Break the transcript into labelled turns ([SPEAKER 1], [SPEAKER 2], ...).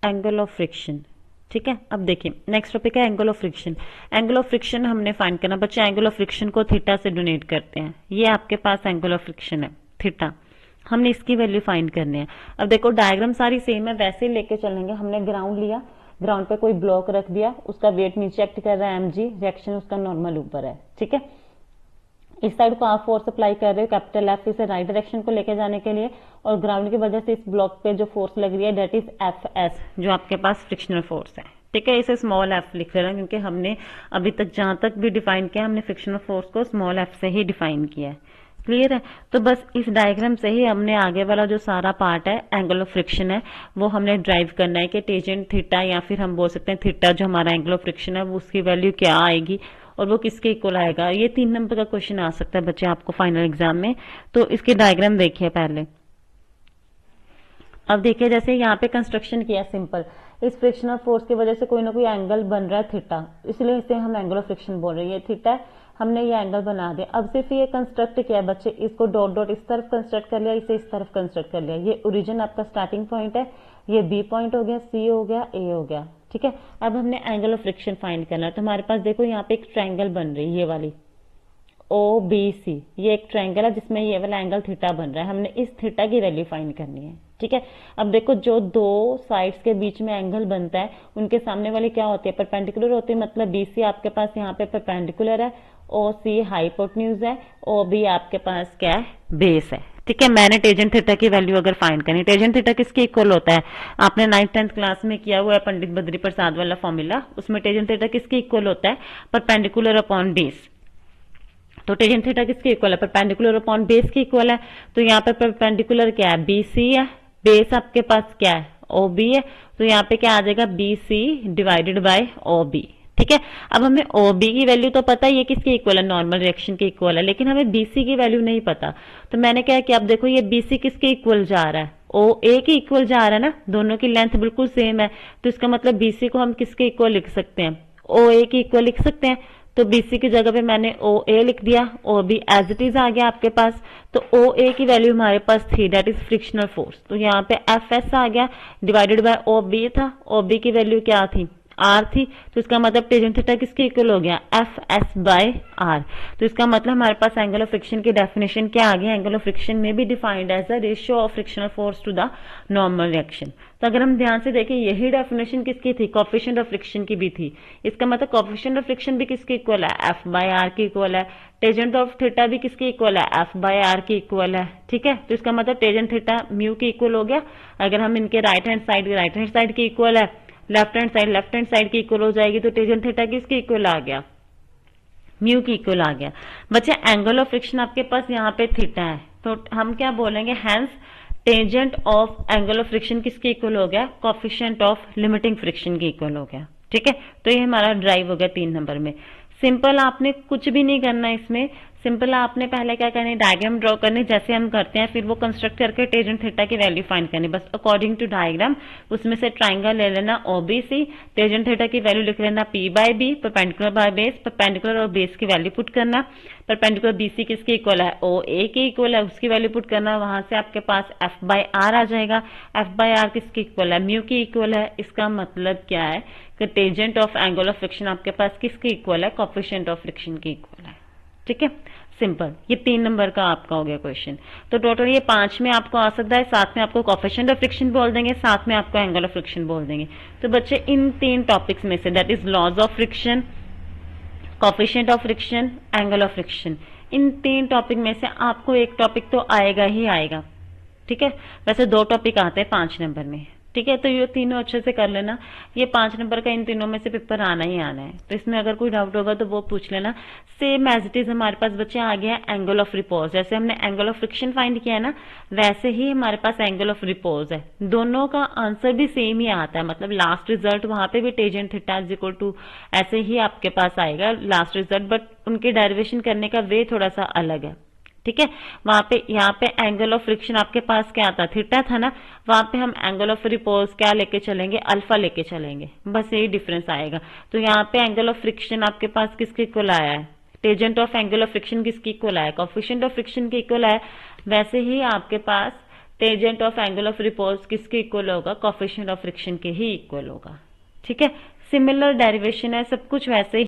[SPEAKER 1] Angle of friction. ठीक है, अब देखिए नेक्स्ट टॉपिक है angle of friction. Angle of friction हमने फाइंड करना, बच्चे एंगल ऑफ फ्रिक्शन को थीटा से डोनेट करते हैं। ये आपके पास एंगल ऑफ फ्रिक्शन है थीटा, हमने इसकी वैल्यू फाइंड करनी है। अब देखो डायग्राम सारी सेम है, वैसे ही लेके चलेंगे। हमने ग्राउंड लिया, ग्राउंड पे कोई ब्लॉक रख दिया, उसका वेट नीचे एक्ट कर रहा है mg, रिएक्शन उसका नॉर्मल ऊपर है। ठीक है, इस साइड को आप फोर्स अप्लाई कर रहे हो कैपिटल एफ इसे राइट डायरेक्शन को लेके जाने के लिए, और ग्राउंड की वजह से इस ब्लॉक पे जो फोर्स लग रही है डेट इज एफ एस, जो आपके पास फ्रिक्शनल फोर्स है। ठीक है, इसे स्मॉल एफ लिख रहे हैं क्योंकि हमने अभी तक जहां तक भी डिफाइन किया हमने फ्रिक्शनल फोर्स को स्मॉल एफ से ही डिफाइन किया है। क्लियर है, तो बस इस डायग्राम से ही हमने आगे वाला जो सारा पार्ट है एंगल ऑफ फ्रिक्शन है वो हमने ड्राइव करना है कि टेंजेंट थीटा, या फिर हम बोल सकते हैं थीटा जो हमारा एंगल ऑफ फ्रिक्शन है वो उसकी वैल्यू क्या आएगी और वो किसके इक्वल आएगा। ये 3 नंबर का क्वेश्चन आ सकता है बच्चे आपको फाइनल एग्जाम में। तो इसके डायग्राम देखिए पहले। अब देखिए जैसे यहाँ पे कंस्ट्रक्शन किया सिंपल, इस फ्रिक्शनल फोर्स की वजह से कोई ना कोई एंगल बन रहा है थीटा, इसलिए इसे हम एंगल ऑफ फ्रिक्शन बोल रहे हैं। ये थीटा है, हमने ये एंगल बना दिया। अब सिर्फ ये कंस्ट्रक्ट किया बच्चे, इसको डॉट डॉट इस तरफ कंस्ट्रक्ट कर लिया, इसे इस तरफ कंस्ट्रक्ट कर लिया। ये ओरिजिन आपका स्टार्टिंग पॉइंट है, ये बी पॉइंट हो गया, सी हो गया, ए हो गया। ठीक है, अब हमने एंगल ऑफ फ्रिक्शन फाइंड करना है। तो हमारे पास देखो यहाँ पे एक ट्रायंगल बन रही है, ये वाली ओ बी सी, ये एक ट्रायंगल है जिसमें ये वाला एंगल थीटा बन रहा है। हमने इस थीटा की वैल्यू फाइंड करनी है। ठीक है, अब देखो जो दो साइड्स के बीच में एंगल बनता है उनके सामने वाली क्या होती है, परपेंडिकुलर होती है। मतलब बीसी आपके पास यहाँ पे परपेंडिकुलर है, ओ सी हाइपोटेन्यूज है, ओ बी आपके पास क्या है, बेस है। ठीक है, मैंने टेंजेंट थीटा की वैल्यू अगर फाइंड करनी, टेंजेंट थीटा किसके इक्वल होता है, आपने 9th 10th क्लास में किया हुआ है पंडित बद्री प्रसाद वाला फॉर्मूला, उसमें टेंजेंट थीटा किसके इक्वल होता है, परपेंडिकुलर अपॉन बेस। तो टेंजेंट थीटा किसके इक्वल है, परपेंडिकुलर अपॉन बेस के इक्वल है। तो यहाँ पे परपेंडिकुलर क्या है, बी सी है, बेस आपके पास क्या है, ओ बी है। तो यहाँ पे क्या आ जाएगा, b c divided by o b. ठीक है, अब हमें ओ बी की वैल्यू तो पता है ये किसके इक्वल है, नॉर्मल रिएक्शन के इक्वल है, लेकिन हमें बी सी की वैल्यू नहीं पता। तो मैंने क्या किया, अब देखो ये बी सी किसके इक्वल जा रहा है, ओ ए के इक्वल जा रहा है ना, दोनों की लेंथ बिल्कुल सेम है। तो इसका मतलब बी सी को हम किसके इक्वल लिख सकते हैं, ओ ए के इक्वल लिख सकते हैं। तो बीसी की जगह पे मैंने ओ ए लिख दिया, O B as it is आ गया आपके पास। तो ओ ए की वैल्यू हमारे पास थी, डेट इज फ्रिक्शनल फोर्स। तो यहाँ पे एफ एस आ गया, डिवाइडेड बाय ओ बी था, ओ बी की वैल्यू क्या थी, आर थी। तो इसका मतलब टेंजेंट थीटा किसके इक्वल हो गया, एफ एस बाय आर। तो इसका मतलब हमारे पास एंगल ऑफ फ्रिक्शन की डेफिनेशन क्या आ गई, एंगल ऑफ फ्रिक्शन में भी defined as the ratio of frictional force to the normal reaction. तो अगर हम ध्यान से देखें यही डेफिनेशन किसकी थी, कोएफिशिएंट ऑफ फ्रिक्शन की भी थी। इसका मतलब कोएफिशिएंट ऑफ फ्रिक्शन भी किसके इक्वल है, एफ बाय आर के इक्वल है। टेंजेंट ऑफ थीटा भी किसके इक्वल है, एफ बाय आर के इक्वल है। ठीक है, तो इसका मतलब टेंजेंट थीटा म्यू के इक्वल हो गया। अगर हम इनके राइट हैंड साइड के इक्वल है, लेफ्ट हैंड साइड की इक्वल हो जाएगी। तो टेंजेंट थीटा किसके इक्वल आ गया, म्यू की इक्वल आ गया। बच्चे एंगल ऑफ फ्रिक्शन आपके पास यहाँ पे थीटा है, तो हम क्या बोलेंगे, hence tangent of angle of friction किसके इक्वल हो गया, कोएफिशिएंट ऑफ लिमिटिंग फ्रिक्शन के इक्वल हो गया। ठीक है, तो ये हमारा ड्राइव हो गया 3 नंबर में। सिंपल आपने कुछ भी नहीं करना इसमें, सिंपल आपने पहले क्या करना है, डायग्राम ड्रॉ करने जैसे हम करते हैं, फिर वो कंस्ट्रक्ट करके टेंजेंट थीटा की वैल्यू फाइंड करनी बस अकॉर्डिंग टू डायग्राम। उसमें से ट्राइंगल ले लेना ओबीसी, टेंजेंट थीटा की वैल्यू लिख लेना p by b, perpendicular by base, perpendicular और बेस की वैल्यू पुट करना। परपेंडिकुलर बीसी किसके इक्वल है, ओ ए के इक्वल है, उसकी वैल्यू पुट करना। वहां से आपके पास एफ बाय आर आ जाएगा, एफ बाय आर किसके इक्वल है, म्यू की इक्वल है। इसका मतलब क्या है कि tangent of angle of friction आपके पास किसके इक्वल है, कोएफिशिएंट ऑफ फ्रिक्शन के इक्वल है। ठीक है, सिंपल, ये 3 नंबर का आपका हो गया क्वेश्चन। तो टोटल ये 5 में आपको आ सकता है, साथ में आपको कोएफिशिएंट ऑफ फ्रिक्शन बोल देंगे, साथ में आपको एंगल ऑफ फ्रिक्शन बोल देंगे। तो बच्चे इन 3 टॉपिक्स में से, that is laws of friction, coefficient of friction, angle of friction, इन 3 टॉपिक में से आपको एक टॉपिक तो आएगा ही आएगा। ठीक है, वैसे 2 टॉपिक आते हैं 5 नंबर में। ठीक है, तो ये तीनों अच्छे से कर लेना, ये 5 नंबर का इन तीनों में से पेपर आना ही आना है। तो इसमें अगर कोई डाउट होगा तो वो पूछ लेना। सेम एज इट इज हमारे पास बच्चे आ गया एंगल ऑफ रिपोज। जैसे हमने एंगल ऑफ फ्रिक्शन फाइंड किया है ना, वैसे ही हमारे पास एंगल ऑफ रिपोज है। दोनों का आंसर भी सेम ही आता है, मतलब लास्ट रिजल्ट वहां पे भी tangent theta is equal to ऐसे ही आपके पास आएगा लास्ट रिजल्ट, बट उनके डेरिवेशन करने का वे थोड़ा सा अलग है। ठीक है, वहां पे यहाँ पे एंगल ऑफ फ्रिक्शन आपके पास क्या था, थीटा था ना, वहां पे हम एंगल ऑफ रिपोज क्या लेके चलेंगे, अल्फा लेके चलेंगे, बस यही डिफरेंस आएगा। तो यहाँ पे एंगल ऑफ फ्रिक्शन आपके पास किसके इक्वल आया है, tangent of angle of friction किसके इक्वल आया, कोएफिशिएंट ऑफ फ्रिक्शन के इक्वल आया। वैसे ही आपके पास tangent of angle of repose किसके इक्वल होगा, कोफिशिएंट ऑफ फ्रिक्शन के ही इक्वल होगा। ठीक है, सिमिलर डेरिवेशन है, सब कुछ वैसे